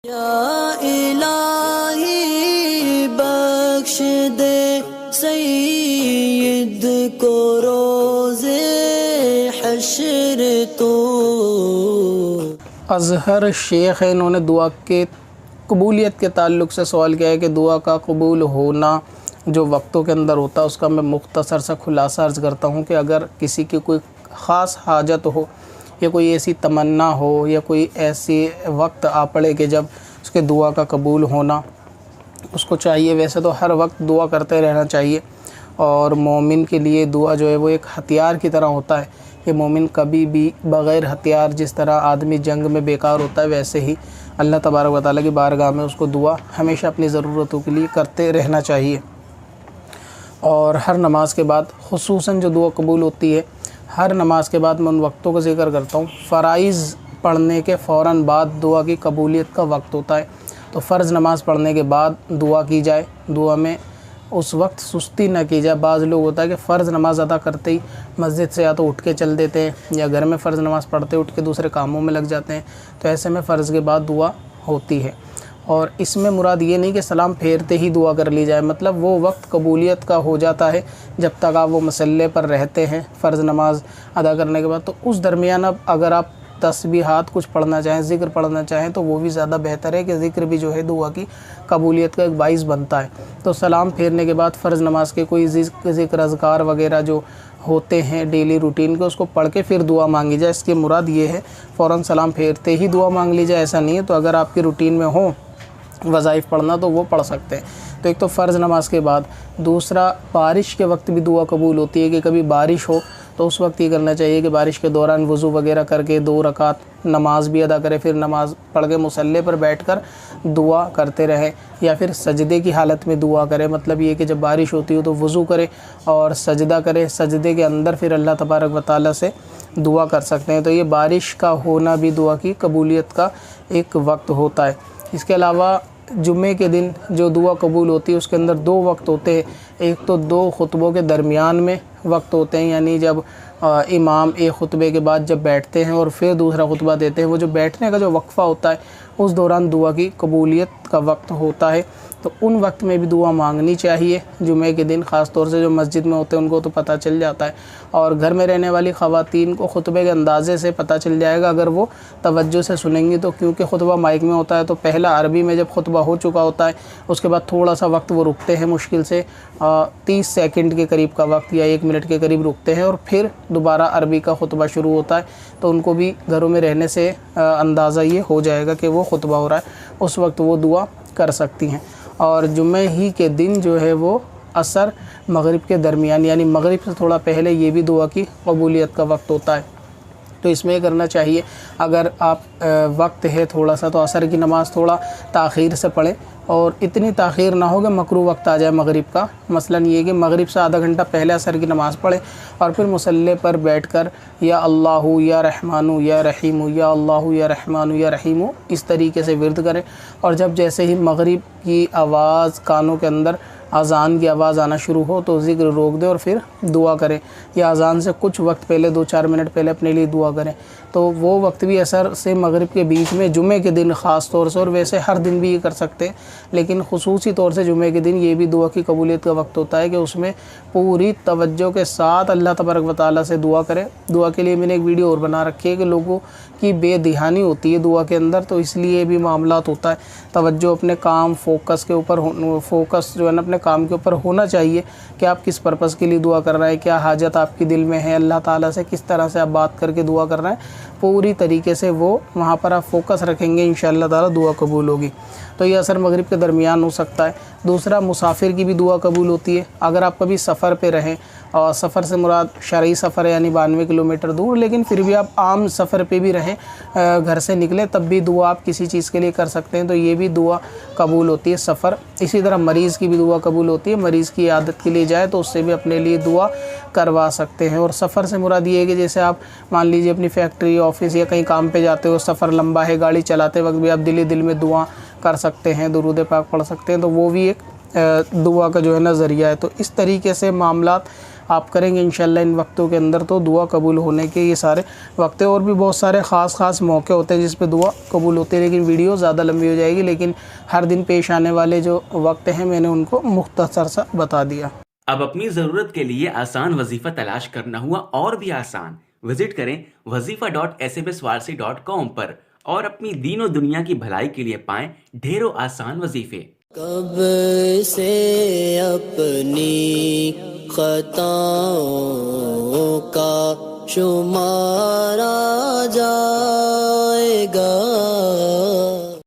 या इलाही बख्श दे सईद को रोज़े हश्र तो। अज़हर शेख है, इन्होंने दुआ के कबूलियत के ताल्लुक़ से सवाल किया है कि दुआ का कबूल होना जो वक्तों के अंदर होता है उसका मैं मुख्तसर सा खुलासा अर्ज़ करता हूँ कि अगर किसी की कोई ख़ास हाजत हो या कोई ऐसी तमन्ना हो या कोई ऐसी वक्त आ पड़े कि जब उसके दुआ का कबूल होना उसको चाहिए। वैसे तो हर वक्त दुआ करते रहना चाहिए और मोमिन के लिए दुआ जो है वो एक हथियार की तरह होता है कि मोमिन कभी भी बग़ैर हथियार, जिस तरह आदमी जंग में बेकार होता है, वैसे ही अल्लाह तबारक व तआला की बारगाह में उसको दुआ हमेशा अपनी ज़रूरतों के लिए करते रहना चाहिए। और हर नमाज के बाद खुसूसन जो दुआ कबूल होती है, हर नमाज के बाद मैं उन वक्तों का ज़िक्र करता हूँ। फ़राइज़ पढ़ने के फ़ौरन बाद दुआ की कबूलियत का वक्त होता है, तो फ़र्ज़ नमाज़ पढ़ने के बाद दुआ की जाए। दुआ में उस वक्त सुस्ती न की जाए। बाज़ लोग होता है कि फ़र्ज़ नमाज़ अदा करते ही मस्जिद से या तो उठ के चल देते हैं या घर में फ़र्ज़ नमाज़ पढ़ते उठ के दूसरे कामों में लग जाते हैं, तो ऐसे में फ़र्ज़ के बाद दुआ होती है। और इसमें मुराद ये नहीं कि सलाम फेरते ही दुआ कर ली जाए, मतलब वो वक्त कबूलियत का हो जाता है जब तक आप वो मसल्ले पर रहते हैं फ़र्ज़ नमाज अदा करने के बाद। तो उस दरमियान अब अगर आप तस्बीहात कुछ पढ़ना चाहें, ज़िक्र पढ़ना चाहें, तो वो भी ज़्यादा बेहतर है कि ज़िक्र भी जो है दुआ की कबूलियत का एक बाइस बनता है। तो सलाम फेरने के बाद फ़र्ज़ नमाज के कोई ज़िक्र अज़कार वगैरह जो होते हैं डेली रूटीन के, उसको पढ़ के फिर दुआ मांगी जाए। इसकी मुराद ये है फ़ौरन सलाम फेरते ही दुआ मांग ली जाए, ऐसा नहीं है। तो अगर आपकी रूटीन में हो वज़ाइफ पढ़ना तो वो पढ़ सकते हैं। तो एक तो फ़र्ज़ नमाज के बाद, दूसरा बारिश के वक्त भी दुआ कबूल होती है कि कभी बारिश हो तो उस वक्त ये करना चाहिए कि बारिश के दौरान वज़ू वगैरह करके 2 रकात नमाज भी अदा करें, फिर नमाज़ पढ़ के मुसल्ले पर बैठकर दुआ करते रहें, या फिर सजदे की हालत में दुआ करें। मतलब ये कि जब बारिश होती हो तो वज़ू करें और सजदा करें, सजदे के अंदर फिर अल्लाह तबारक व तआला से दुआ कर सकते हैं। तो ये बारिश का होना भी दुआ की कबूलियत का एक वक्त होता है। इसके अलावा जुम्मे के दिन जो दुआ कबूल होती है उसके अंदर 2 वक्त होते हैं। एक तो 2 खुतबों के दरमियान में वक्त होते हैं, यानी जब इमाम एक खुतबे के बाद जब बैठते हैं और फिर दूसरा खुतबा देते हैं, वो जो बैठने का जो वक्फ़ा होता है उस दौरान दुआ की कबूलियत का वक्त होता है। तो उन वक्त में भी दुआ मांगनी चाहिए जुमे के दिन। ख़ास तौर से जो मस्जिद में होते हैं उनको तो पता चल जाता है, और घर में रहने वाली ख़वातीन को खुतबे के अंदाज़े से पता चल जाएगा अगर वो तवज्जो से सुनेंगी तो। क्योंकि खुतबा माइक में होता है तो पहला अरबी में जब खुतबा हो चुका होता है उसके बाद थोड़ा सा वक्त वो रुकते हैं, मुश्किल से 30 सेकंड के करीब का वक्त या 1 मिनट के करीब रुकते हैं, और फिर दोबारा अरबी का खुतबा शुरू होता है। तो उनको भी घरों में रहने से अंदाज़ा ये हो जाएगा कि वो खुतबा हो रहा है, उस वक्त वो दुआ कर सकती हैं। और जुम्मे ही के दिन जो है वो असर मगरिब के दरमियान, यानी मगरिब से थोड़ा पहले ये भी दुआ की कबूलियत का वक्त होता है। तो इसमें ये करना चाहिए, अगर आप वक्त है थोड़ा सा तो असर की नमाज़ थोड़ा ताख़ीर से पढ़ें, और इतनी ताख़ीर ना हो कि मकरू वक्त आ जाए मगरिब का। मसलन ये कि मगरिब से आधा घंटा पहले असर की नमाज़ पढ़ें और फिर मुसल्ले पर बैठकर या अल्लाहु या रहमानु या रहीमु या अल्लाहु या रहमानु या रहीमु इस तरीके से विर्द करें। और जब जैसे ही मगरिब की आवाज़ कानों के अंदर अज़ान की आवाज़ आना शुरू हो तो ज़िक्र रोक दें और फिर दुआ करें, या अज़ान से कुछ वक्त पहले 2-4 मिनट पहले अपने लिए दुआ करें। तो वो वक्त भी असर से मगरिब के बीच में जुमे के दिन ख़ास तौर से, और वैसे हर दिन भी ये कर सकते हैं, लेकिन ख़ुसूसी तौर से जुमे के दिन ये भी दुआ की कबूलियत का वक्त होता है कि उसमें पूरी तवज्जो के साथ अल्लाह तबारक व तआला से दुआ करें। दुआ के लिए मैंने एक वीडियो और बना रखी है कि लोगों की बेध्यानी होती है दुआ के अंदर, तो इसलिए भी मामलात होता है। तवज्जो अपने काम फोकस के ऊपर फोकस जो है ना अपने काम के ऊपर होना चाहिए कि आप किस पर्पज़ के लिए दुआ कर रहे हैं, क्या हाजत आपकी दिल में है, अल्लाह ताला से किस तरह से आप बात करके दुआ कर रहे हैं, पूरी तरीके से वो वहाँ पर आप फोकस रखेंगे, इंशाअल्लाह ताला दुआ कबूल होगी। तो ये असर मगरिब के दरमियान हो सकता है। दूसरा, मुसाफिर की भी दुआ कबूल होती है। अगर आप कभी सफ़र पे रहें, और सफ़र से मुराद शरई सफ़र है यानी 92 किलोमीटर दूर, लेकिन फिर भी आप आम सफ़र पे भी रहें, घर से निकले तब भी दुआ आप किसी चीज़ के लिए कर सकते हैं, तो ये भी दुआ कबूल होती है सफ़र। इसी तरह मरीज़ की भी दुआ कबूल होती है, मरीज़ की आदत के लिए जाए तो उससे भी अपने लिए दुआ करवा सकते हैं। और सफ़र से मुराद ये है कि जैसे आप मान लीजिए अपनी फैक्ट्री, ऑफिस या कहीं काम पे जाते हो, सफ़र लंबा है, गाड़ी चलाते वक्त भी आप दिल में दुआ कर सकते हैं, दुरूद पाक पढ़ सकते हैं, तो वो भी एक दुआ का जो है ना ज़रिया है। तो इस तरीके से मामलात आप करेंगे इंशाल्लाह इन वक्तों के अंदर तो दुआ कबूल होने के ये सारे वक्त है। और भी बहुत सारे ख़ास मौके होते हैं जिस पे दुआ कबूल होती है, लेकिन वीडियो ज़्यादा लंबी हो जाएगी। लेकिन हर दिन पेश आने वाले जो वक्त हैं मैंने उनको मुख्तसर सा बता दिया। अब अपनी ज़रूरत के लिए आसान वजीफ़ा तलाश करना हुआ और भी आसान। विजिट करें wazifa.smswarsi.com पर और अपनी दीन और दुनिया की भलाई के लिए पाएं ढेरों आसान वजीफे। कब से अपनी खताओं का शुमारा जाएगा।